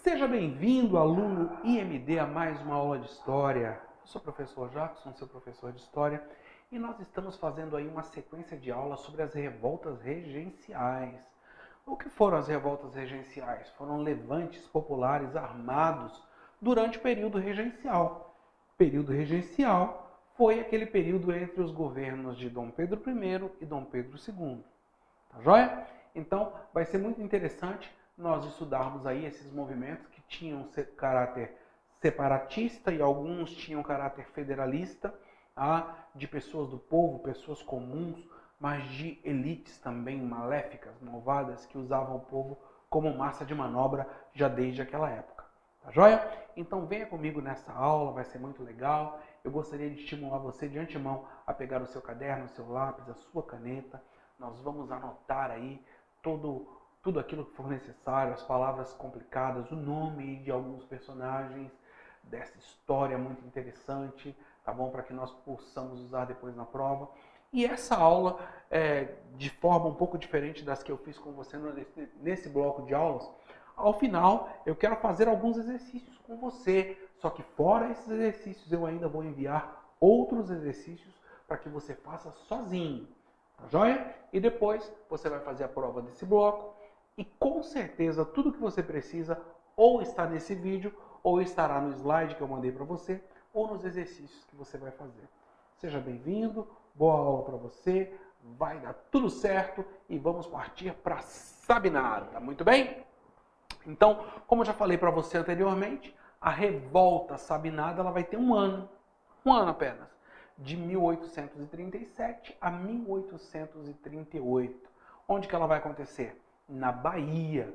Seja bem-vindo, aluno IMD, a mais uma aula de História. Eu sou o professor Jackson, seu professor de História, e nós estamos fazendo aí uma sequência de aulas sobre as revoltas regenciais. O que foram as revoltas regenciais? Foram levantes populares armados durante o período regencial. O período regencial foi aquele período entre os governos de Dom Pedro I e Dom Pedro II. Tá joia? Então, vai ser muito interessante nós estudarmos aí esses movimentos que tinham caráter separatista e alguns tinham caráter federalista, de pessoas do povo, pessoas comuns, mas de elites também maléficas, malvadas, que usavam o povo como massa de manobra já desde aquela época. Tá joia? Então venha comigo nessa aula, vai ser muito legal. Eu gostaria de estimular você de antemão a pegar o seu caderno, o seu lápis, a sua caneta. Nós vamos anotar aí tudo aquilo que for necessário, as palavras complicadas, o nome de alguns personagens dessa história muito interessante, tá bom? Para que nós possamos usar depois na prova. E essa aula, de forma um pouco diferente das que eu fiz com você nesse bloco de aulas, ao final eu quero fazer alguns exercícios com você, só que fora esses exercícios eu ainda vou enviar outros exercícios para que você faça sozinho. Tá joia? E depois você vai fazer a prova desse bloco e com certeza tudo que você precisa ou está nesse vídeo ou estará no slide que eu mandei para você ou nos exercícios que você vai fazer. Seja bem-vindo, boa aula para você, vai dar tudo certo e vamos partir para Sabinada, muito bem? Então, como eu já falei para você anteriormente, a revolta sabinada ela vai ter um ano apenas. De 1837 a 1838. Onde que ela vai acontecer? Na Bahia.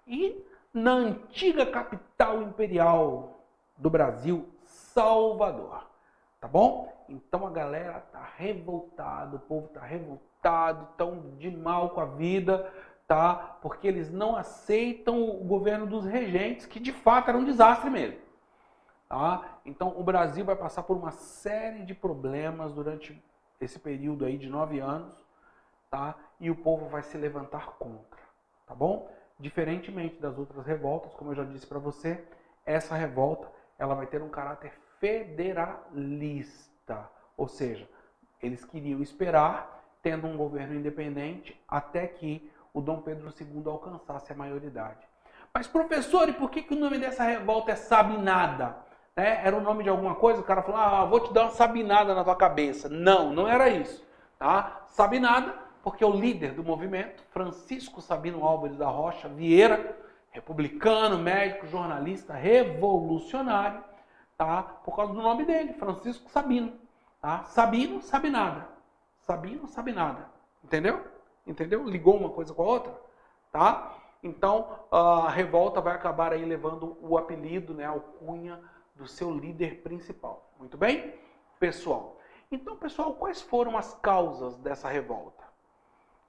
E na antiga capital imperial do Brasil, Salvador. Tá bom? Então a galera tá revoltada, o povo tá revoltado, tão de mal com a vida, tá? Porque eles não aceitam o governo dos regentes, que de fato era um desastre mesmo. Tá? Então o Brasil vai passar por uma série de problemas durante esse período aí de 9 anos, tá? E o povo vai se levantar contra, tá bom? Diferentemente das outras revoltas, como eu já disse para você, essa revolta ela vai ter um caráter federalista, ou seja, eles queriam esperar, tendo um governo independente, até que o Dom Pedro II alcançasse a maioridade. Mas professor, e por que o nome dessa revolta é Sabinada? Era o nome de alguma coisa, o cara falou, vou te dar uma sabinada na tua cabeça. Não, não era isso. Tá? Sabinada, porque o líder do movimento, Francisco Sabino Álvares da Rocha Vieira, republicano, médico, jornalista, revolucionário, tá? Por causa do nome dele, Francisco Sabino. Tá? Sabino, Sabinada. Sabino, Sabinada. Entendeu? Entendeu? Ligou uma coisa com a outra? Tá? Então, a revolta vai acabar aí levando o apelido, a alcunha do seu líder principal. Muito bem? Pessoal. Então, pessoal, quais foram as causas dessa revolta?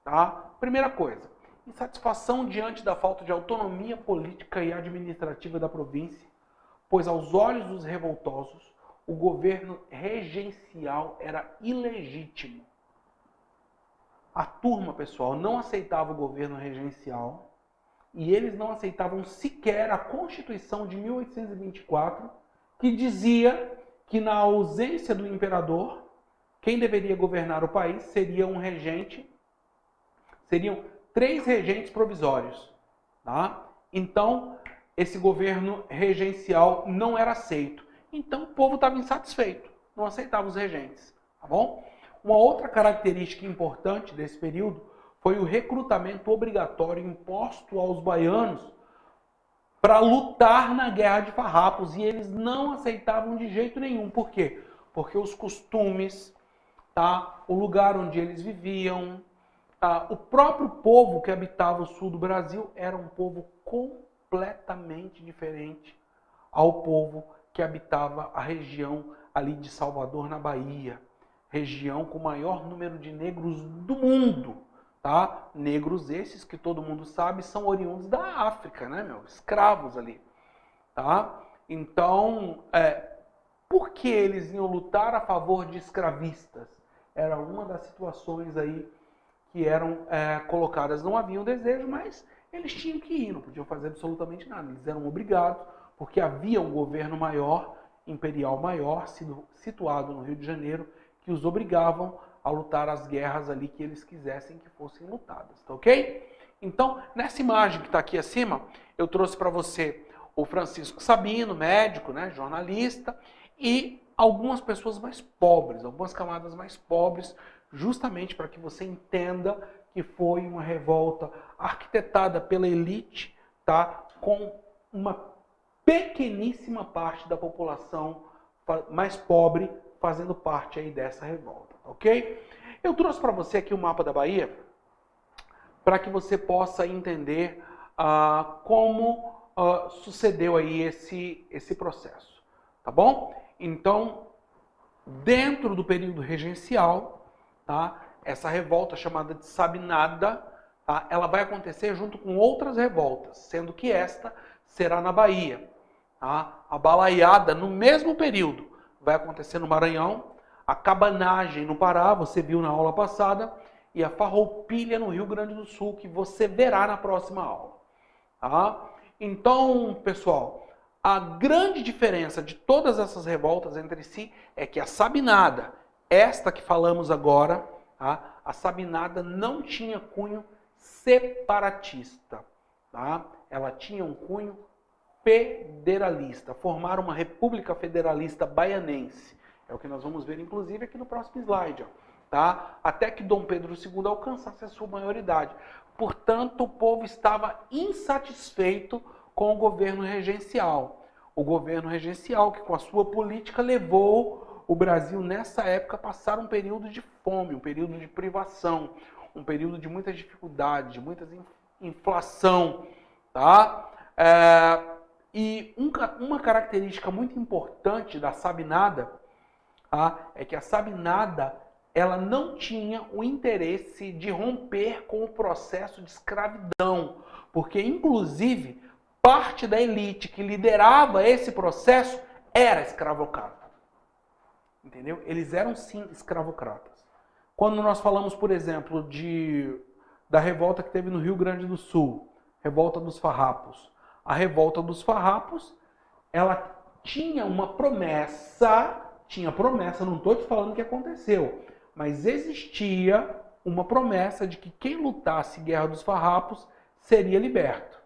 Tá? Primeira coisa, insatisfação diante da falta de autonomia política e administrativa da província, pois aos olhos dos revoltosos, o governo regencial era ilegítimo. A turma, pessoal, não aceitava o governo regencial e eles não aceitavam sequer a Constituição de 1824, que dizia que na ausência do imperador, quem deveria governar o país seria um regente, seriam 3 regentes provisórios. Tá? Então, esse governo regencial não era aceito. Então, o povo estava insatisfeito, não aceitava os regentes. Tá bom? Uma outra característica importante desse período foi o recrutamento obrigatório imposto aos baianos para lutar na Guerra de Farrapos, e eles não aceitavam de jeito nenhum. Por quê? Porque os costumes, tá? O lugar onde eles viviam, tá? O próprio povo que habitava o sul do Brasil era um povo completamente diferente ao povo que habitava a região ali de Salvador, na Bahia. Região com o maior número de negros do mundo. Tá? Negros esses que todo mundo sabe são oriundos da África, né, meu? Escravos ali. Tá? Então, por que eles iam lutar a favor de escravistas? Era uma das situações aí que eram colocadas. Não havia um desejo, mas eles tinham que ir, não podiam fazer absolutamente nada. Eles eram obrigados, porque havia um governo maior, imperial maior, situado no Rio de Janeiro, que os obrigavam a lutar as guerras ali que eles quisessem que fossem lutadas, tá ok? Então, nessa imagem que está aqui acima, eu trouxe para você o Francisco Sabino, médico, né, jornalista, e algumas pessoas mais pobres, algumas camadas mais pobres, justamente para que você entenda que foi uma revolta arquitetada pela elite, tá, com uma pequeníssima parte da população mais pobre fazendo parte aí dessa revolta, ok? Eu trouxe para você aqui o mapa da Bahia para que você possa entender como sucedeu aí esse processo, tá bom? Então, dentro do período regencial, tá, essa revolta chamada de Sabinada, tá, ela vai acontecer junto com outras revoltas, sendo que esta será na Bahia. Tá? A balaiada, no mesmo período, vai acontecer no Maranhão, a cabanagem no Pará, você viu na aula passada, e a farroupilha no Rio Grande do Sul, que você verá na próxima aula. Tá? Então, pessoal, a grande diferença de todas essas revoltas entre si é que a Sabinada, esta que falamos agora, tá? A Sabinada não tinha cunho separatista. Tá? Ela tinha um cunho federalista, formar uma república federalista baianense. É o que nós vamos ver, inclusive, aqui no próximo slide. Ó, tá? Até que Dom Pedro II alcançasse a sua maioridade. Portanto, o povo estava insatisfeito com o governo regencial. O governo regencial que, com a sua política, levou o Brasil, nessa época, a passar um período de fome, um período de privação, um período de muita dificuldade, de muita inflação. Tá? E uma característica muito importante da Sabinada, tá, é que a Sabinada ela não tinha o interesse de romper com o processo de escravidão, porque, inclusive, parte da elite que liderava esse processo era escravocrata. Entendeu? Eles eram, sim, escravocratas. Quando nós falamos, por exemplo, da revolta que teve no Rio Grande do Sul, revolta dos farrapos. A revolta dos farrapos, ela tinha uma promessa, não estou te falando que aconteceu, mas existia uma promessa de que quem lutasse Guerra dos Farrapos seria liberto.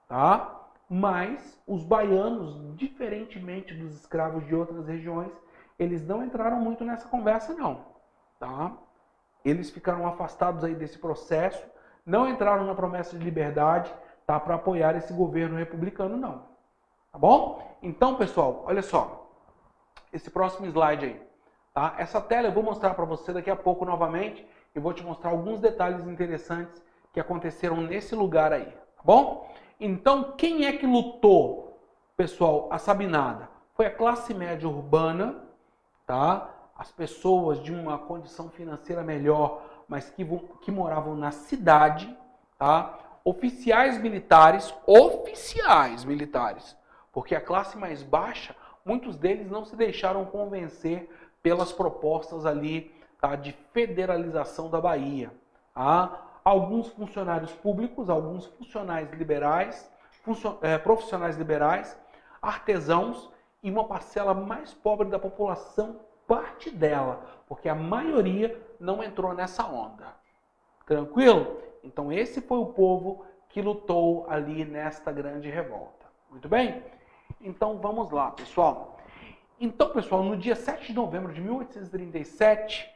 Tá? Mas os baianos, diferentemente dos escravos de outras regiões, eles não entraram muito nessa conversa não. Tá? Eles ficaram afastados aí desse processo, não entraram na promessa de liberdade, tá, para apoiar esse governo republicano, não. Tá bom? Então, pessoal, olha só. Esse próximo slide aí. Tá? Essa tela eu vou mostrar para você daqui a pouco novamente e vou te mostrar alguns detalhes interessantes que aconteceram nesse lugar aí. Tá bom? Então, quem é que lutou, pessoal, a Sabinada? Foi a classe média urbana, tá? As pessoas de uma condição financeira melhor, mas que moravam na cidade, tá? Oficiais militares, porque a classe mais baixa, muitos deles não se deixaram convencer pelas propostas ali, tá, de federalização da Bahia. Tá? Alguns funcionários públicos, alguns funcionários liberais, profissionais liberais, artesãos e uma parcela mais pobre da população, parte dela, porque a maioria não entrou nessa onda. Tranquilo? Então esse foi o povo que lutou ali nesta grande revolta. Muito bem? Então vamos lá, pessoal. Então, pessoal, no dia 7 de novembro de 1837,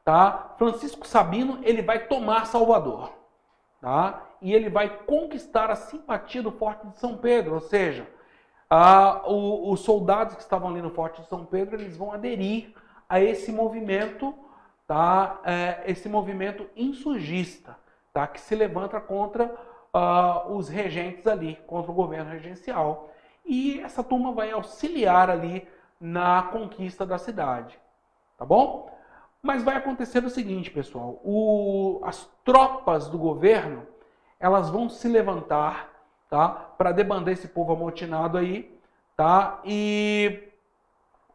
tá, Francisco Sabino ele vai tomar Salvador. Tá? E ele vai conquistar a simpatia do Forte de São Pedro, ou seja, os soldados que estavam ali no Forte de São Pedro, eles vão aderir a esse movimento, tá? Esse movimento insurgista, tá? Que se levanta contra os regentes ali, contra o governo regencial. E essa turma vai auxiliar ali na conquista da cidade, tá bom? Mas vai acontecer o seguinte, pessoal, as tropas do governo, elas vão se levantar, tá? Para debandar esse povo amotinado aí, tá? E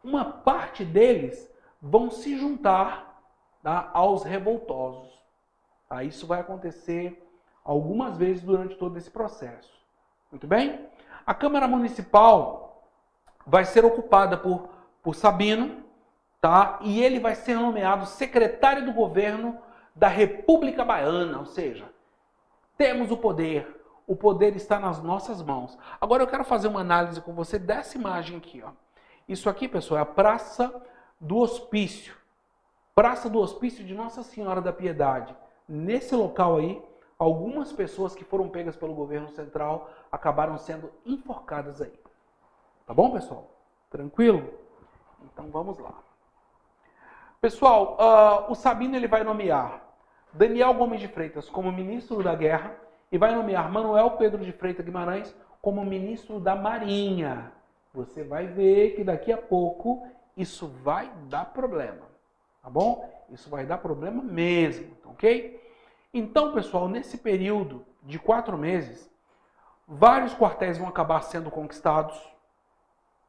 uma parte deles vão se juntar, tá, aos revoltosos. Tá? Isso vai acontecer algumas vezes durante todo esse processo. Muito bem? A Câmara Municipal vai ser ocupada por Sabino, tá? E ele vai ser nomeado secretário do governo da República Baiana, ou seja, temos o poder está nas nossas mãos. Agora eu quero fazer uma análise com você dessa imagem aqui, ó. Isso aqui, pessoal, é a Praça do Hospício. Praça do Hospício de Nossa Senhora da Piedade. Nesse local aí, algumas pessoas que foram pegas pelo governo central acabaram sendo enforcadas aí. Tá bom, pessoal? Tranquilo? Então vamos lá. Pessoal, o Sabino ele vai nomear Daniel Gomes de Freitas como ministro da Guerra e vai nomear Manuel Pedro de Freitas Guimarães como ministro da Marinha. Você vai ver que daqui a pouco isso vai dar problema, tá bom? Isso vai dar problema mesmo, ok? Então, pessoal, nesse período de 4 meses, vários quartéis vão acabar sendo conquistados,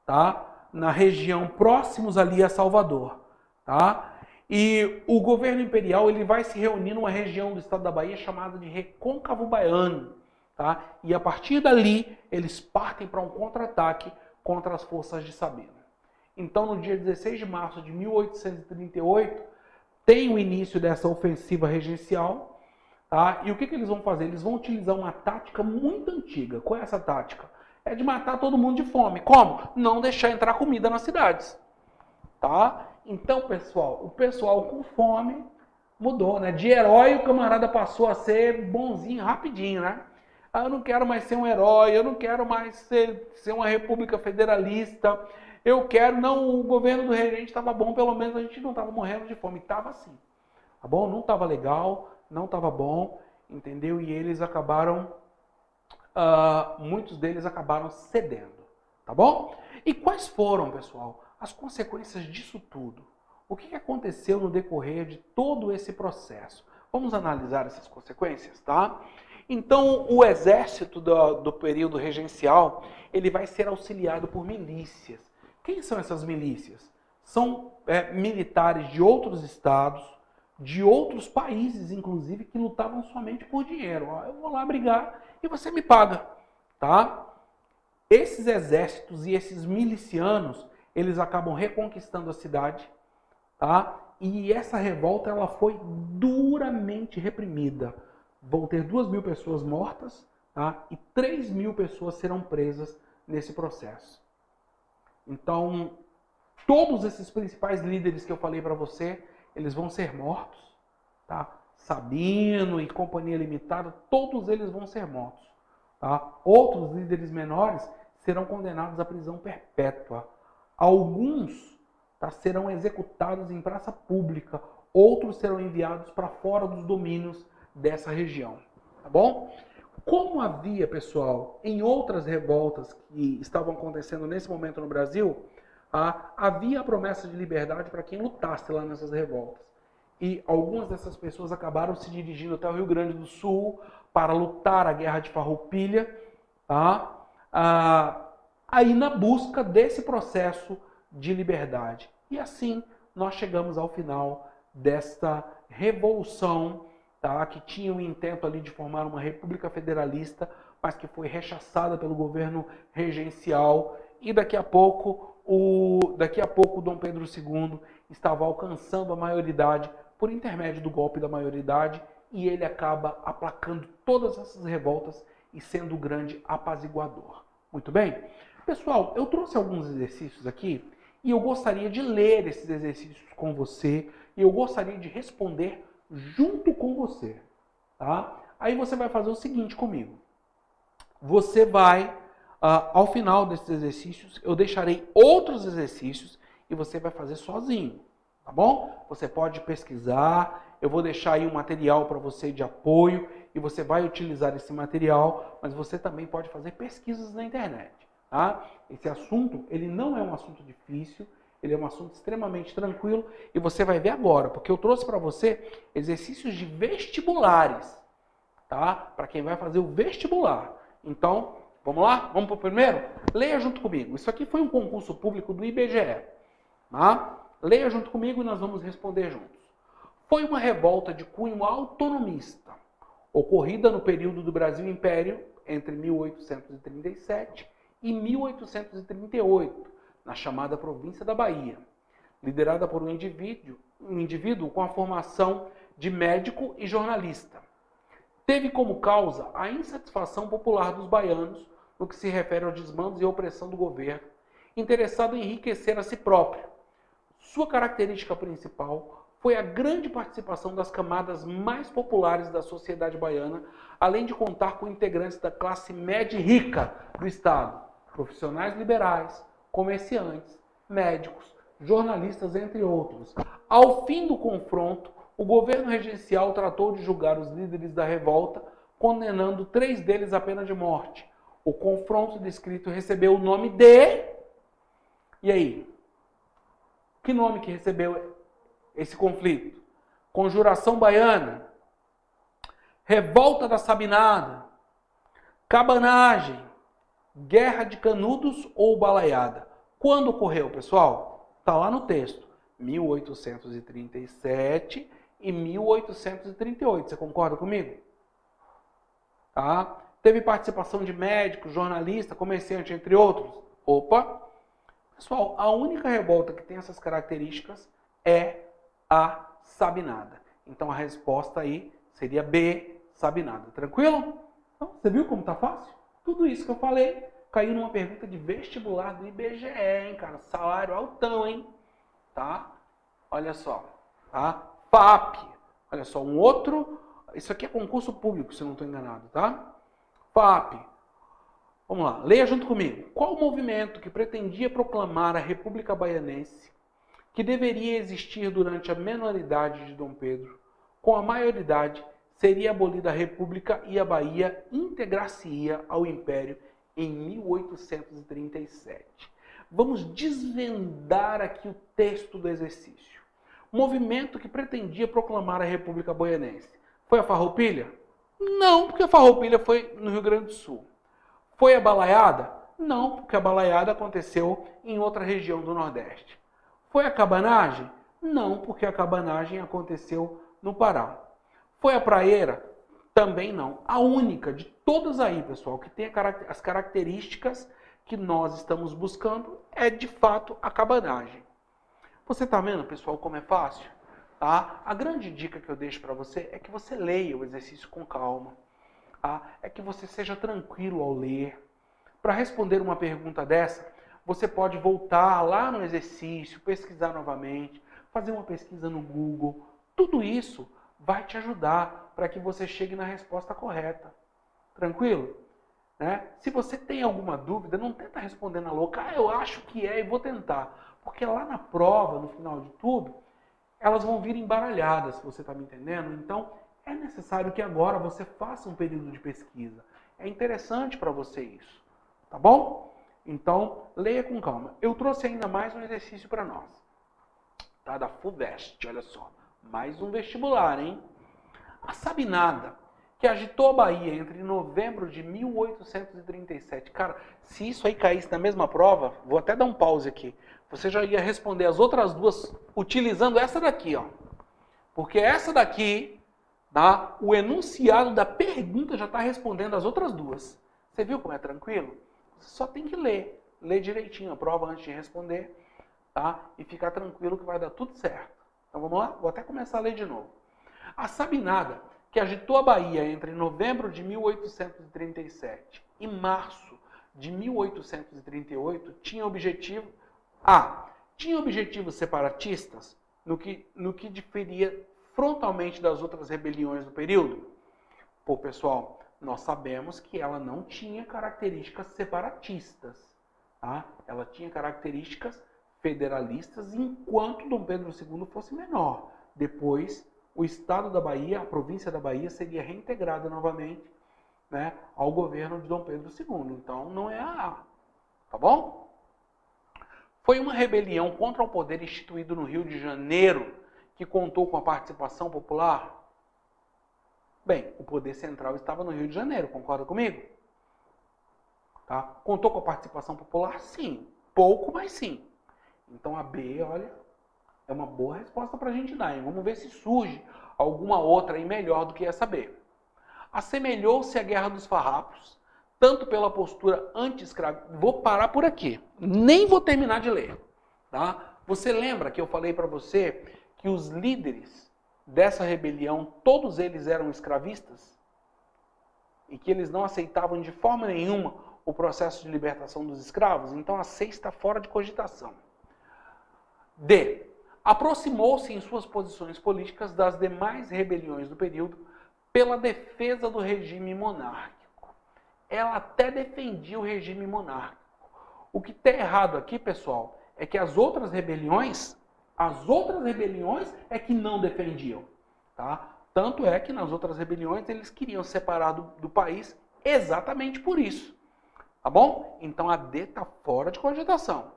tá? Na região próximos ali a Salvador, tá? E o governo imperial ele vai se reunir numa região do estado da Bahia chamada de Recôncavo Baiano, tá? E a partir dali eles partem para um contra-ataque contra as forças de Sabino. Então, no dia 16 de março de 1838, tem o início dessa ofensiva regencial, tá? E o que eles vão fazer? Eles vão utilizar uma tática muito antiga. Qual é essa tática? É de matar todo mundo de fome. Como? Não deixar entrar comida nas cidades, tá? Então, pessoal, o pessoal com fome mudou, né? De herói o camarada passou a ser bonzinho rapidinho, né? Eu não quero mais ser um herói, eu não quero mais ser uma república federalista, eu quero... Não, o governo do regente estava bom, pelo menos a gente não estava morrendo de fome. Estava assim, tá bom? Não estava legal, não estava bom, entendeu? E eles acabaram, muitos deles acabaram cedendo, tá bom? E quais foram, pessoal, as consequências disso tudo? O que aconteceu no decorrer de todo esse processo? Vamos analisar essas consequências, tá? Então, o exército do período regencial, ele vai ser auxiliado por milícias. Quem são essas milícias? São militares de outros estados, de outros países, inclusive, que lutavam somente por dinheiro. Ó, eu vou lá brigar e você me paga, tá? Esses exércitos e esses milicianos, eles acabam reconquistando a cidade, tá? E essa revolta ela foi duramente reprimida. Vão ter 2.000 pessoas mortas, tá? E 3.000 pessoas serão presas nesse processo. Então, todos esses principais líderes que eu falei para você, eles vão ser mortos, tá? Sabino e Companhia Limitada, todos eles vão ser mortos, tá? Outros líderes menores serão condenados à prisão perpétua. Alguns, tá, serão executados em praça pública, outros serão enviados para fora dos domínios dessa região, tá bom? Como havia, pessoal, em outras revoltas que estavam acontecendo nesse momento no Brasil, havia a promessa de liberdade para quem lutasse lá nessas revoltas. E algumas dessas pessoas acabaram se dirigindo até o Rio Grande do Sul para lutar a Guerra de Farroupilha, tá? Aí na busca desse processo de liberdade. E assim nós chegamos ao final desta revolução, tá, que tinha o intento ali de formar uma república federalista, mas que foi rechaçada pelo governo regencial. E daqui a pouco o Dom Pedro II estava alcançando a maioridade por intermédio do golpe da maioridade e ele acaba aplacando todas essas revoltas e sendo o grande apaziguador. Muito bem? Pessoal, eu trouxe alguns exercícios aqui e eu gostaria de ler esses exercícios com você e eu gostaria de responder junto com você, tá? Aí você vai fazer o seguinte comigo. Você vai, ao final desses exercícios, eu deixarei outros exercícios e você vai fazer sozinho, tá bom? Você pode pesquisar, eu vou deixar aí um material para você de apoio e você vai utilizar esse material, mas você também pode fazer pesquisas na internet, tá? Esse assunto, ele não é um assunto difícil, ele é um assunto extremamente tranquilo e você vai ver agora, porque eu trouxe para você exercícios de vestibulares, tá? Para quem vai fazer o vestibular. Então, vamos lá? Vamos para o primeiro? Leia junto comigo. Isso aqui foi um concurso público do IBGE, tá? Leia junto comigo e nós vamos responder juntos. Foi uma revolta de cunho autonomista. ocorrida no período do Brasil Império entre 1837 e 1838, na chamada província da Bahia, liderada por um indivíduo com a formação de médico e jornalista. Teve como causa a insatisfação popular dos baianos no que se refere aos desmandos e opressão do governo, interessado em enriquecer a si próprio. Sua característica principal foi a grande participação das camadas mais populares da sociedade baiana, além de contar com integrantes da classe média e rica do Estado, profissionais liberais, comerciantes, médicos, jornalistas, entre outros. Ao fim do confronto, o governo regencial tratou de julgar os líderes da revolta, condenando 3 deles à pena de morte. O confronto descrito recebeu o nome de... E aí? Que nome que recebeu esse conflito? Conjuração Baiana, Revolta da Sabinada, Cabanagem, Guerra de Canudos ou Balaiada? Quando ocorreu, pessoal? Está lá no texto. 1837 e 1838. Você concorda comigo? Tá? Teve participação de médicos, jornalistas, comerciantes, entre outros? Opa! Pessoal, a única revolta que tem essas características é a Sabinada. Então a resposta aí seria B, Sabinada. Tranquilo? Então, você viu como tá fácil? Tudo isso que eu falei caiu numa pergunta de vestibular do IBGE, hein, cara? Salário altão, hein? Tá? Olha só. Tá? FAP. Olha só, um outro... Isso aqui é concurso público, se eu não estou enganado, tá? FAP. Vamos lá, leia junto comigo. Qual o movimento que pretendia proclamar a República Baianense, que deveria existir durante a menoridade de Dom Pedro? Com a maioridade, seria abolida a República e a Bahia integrar-se-ia ao Império em 1837. Vamos desvendar aqui o texto do exercício. O movimento que pretendia proclamar a República Baianense. Foi a Farroupilha? Não, porque a Farroupilha foi no Rio Grande do Sul. Foi a Balaiada? Não, porque a Balaiada aconteceu em outra região do Nordeste. Foi a Cabanagem? Não, porque a Cabanagem aconteceu no Pará. Foi a Praieira? Também não. A única de todas aí, pessoal, que tem as características que nós estamos buscando é, de fato, a Cabanagem. Você está vendo, pessoal, como é fácil? Tá? A grande dica que eu deixo para você é que você leia o exercício com calma. Tá? É que você seja tranquilo ao ler. Para responder uma pergunta dessa, você pode voltar lá no exercício, pesquisar novamente, fazer uma pesquisa no Google. Tudo isso vai te ajudar para que você chegue na resposta correta. Tranquilo? Né? Se você tem alguma dúvida, não tenta responder na louca. Eu acho que é e vou tentar. Porque lá na prova, no final de tudo, elas vão vir embaralhadas, se você está me entendendo. Então, é necessário que agora você faça um período de pesquisa. É interessante para você isso. Tá bom? Então, leia com calma. Eu trouxe ainda mais um exercício para nós. Tá? Da FUVEST, olha só. Mais um vestibular, hein? A Sabinada, que agitou a Bahia entre novembro de 1837. Cara, se isso aí caísse na mesma prova, vou até dar um pause aqui. Você já ia responder as outras duas utilizando essa daqui, ó. Porque essa daqui, tá? O enunciado da pergunta já está respondendo as outras duas. Você viu como é tranquilo? Você só tem que ler. Ler direitinho a prova antes de responder, tá? E ficar tranquilo que vai dar tudo certo. Então vamos lá? Vou até começar a ler de novo. A Sabinada, que agitou a Bahia entre novembro de 1837 e março de 1838, tinha objetivo... tinha objetivos separatistas no que diferia frontalmente das outras rebeliões do período. Pô, pessoal, nós sabemos que ela não tinha características separatistas. Tá? Ela tinha características federalistas enquanto Dom Pedro II fosse menor. Depois, o estado da Bahia, a província da Bahia, seria reintegrada novamente, né, ao governo de Dom Pedro II. Então, não é a. Tá bom? Foi uma rebelião contra o poder instituído no Rio de Janeiro que contou com a participação popular? Bem, o poder central estava no Rio de Janeiro, concorda comigo? Tá? Contou com a participação popular? Sim. Pouco, mas sim. Então a B, olha, é uma boa resposta para a gente dar, hein? Vamos ver se surge alguma outra aí melhor do que essa B. assemelhou-se à Guerra dos Farrapos, tanto pela postura anti-escravista. Vou parar por aqui, nem vou terminar de ler. Tá? Você lembra que eu falei para você que os líderes dessa rebelião, todos eles eram escravistas? E que eles não aceitavam de forma nenhuma o processo de libertação dos escravos? Então a C está fora de cogitação. D. Aproximou-se em suas posições políticas das demais rebeliões do período pela defesa do regime monárquico. Ela até defendia o regime monárquico. O que está errado aqui, pessoal, é que as outras rebeliões é que não defendiam. Tá? Tanto é que nas outras rebeliões eles queriam separar do país exatamente por isso. Tá bom? Então a D está fora de cogitação.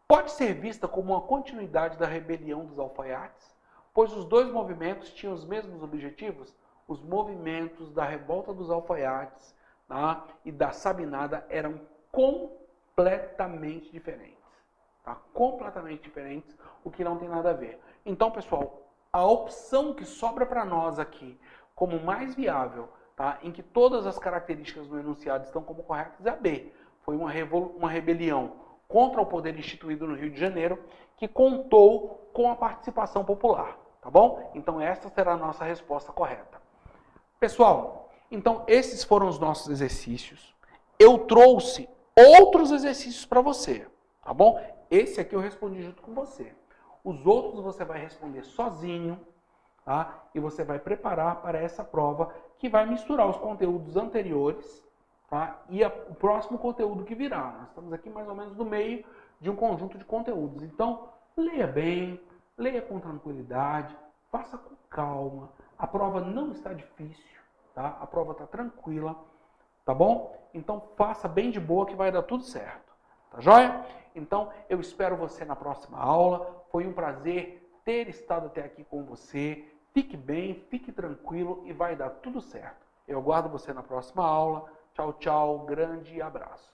Pode ser vista como uma continuidade da rebelião dos alfaiates, pois os dois movimentos tinham os mesmos objetivos. Os movimentos da revolta dos alfaiates, tá, e da Sabinada eram completamente diferentes. Tá? Completamente diferentes, o que não tem nada a ver. Então, pessoal, a opção que sobra para nós aqui como mais viável, tá, em que todas as características do enunciado estão como corretas, é a B. Foi uma rebelião contra o poder instituído no Rio de Janeiro, que contou com a participação popular. Tá bom? Então, essa será a nossa resposta correta. Pessoal, então esses foram os nossos exercícios. Eu trouxe outros exercícios para você, tá bom? Esse aqui eu respondi junto com você. Os outros você vai responder sozinho, tá? E você vai preparar para essa prova que vai misturar os conteúdos anteriores, tá? E o próximo conteúdo que virá. Nós estamos aqui mais ou menos no meio de um conjunto de conteúdos. Então, leia bem, leia com tranquilidade, faça com calma. A prova não está difícil, tá? A prova está tranquila, tá bom? Então faça bem de boa que vai dar tudo certo, tá joia? Então eu espero você na próxima aula. Foi um prazer ter estado até aqui com você. Fique bem, fique tranquilo e vai dar tudo certo. Eu aguardo você na próxima aula. Tchau, tchau, grande abraço.